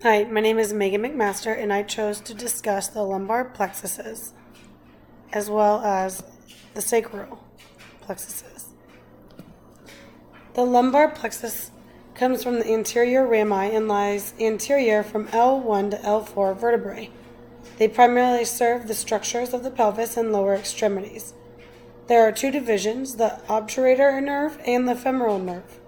Hi, my name is Megan McMaster, and I chose to discuss the lumbar plexuses as well as the sacral plexuses. The lumbar plexus comes from the anterior rami and lies anterior from L1 to L4 vertebrae. They primarily serve the structures of the pelvis and lower extremities. There are two divisions, the obturator nerve and the femoral nerve.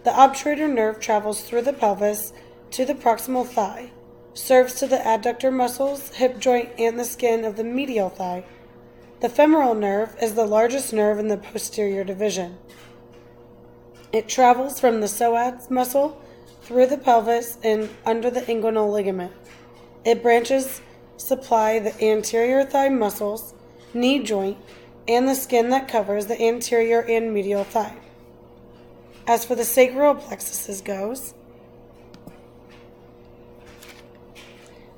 The obturator nerve travels through the pelvis to the proximal thigh, serves to the adductor muscles, hip joint, and the skin of the medial thigh. The femoral nerve is the largest nerve in the posterior division. It travels from the psoas muscle through the pelvis and under the inguinal ligament. Its branches supply the anterior thigh muscles, knee joint, and the skin that covers the anterior and medial thigh. As for the sacral plexuses goes,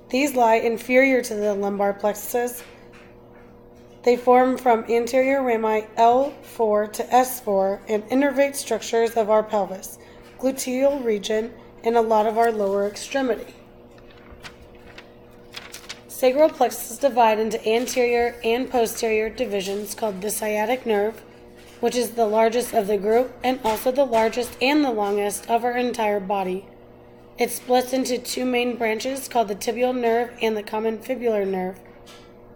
these lie inferior to the lumbar plexuses. They form from anterior rami L4 to S4 and innervate structures of our pelvis, gluteal region, and a lot of our lower extremity. Sacral plexuses divide into anterior and posterior divisions called the sciatic nerve, which is the largest of the group and also the largest and the longest of our entire body. It splits into two main branches called the tibial nerve and the common fibular nerve.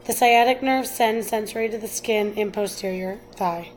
The sciatic nerve sends sensory to the skin and posterior thigh.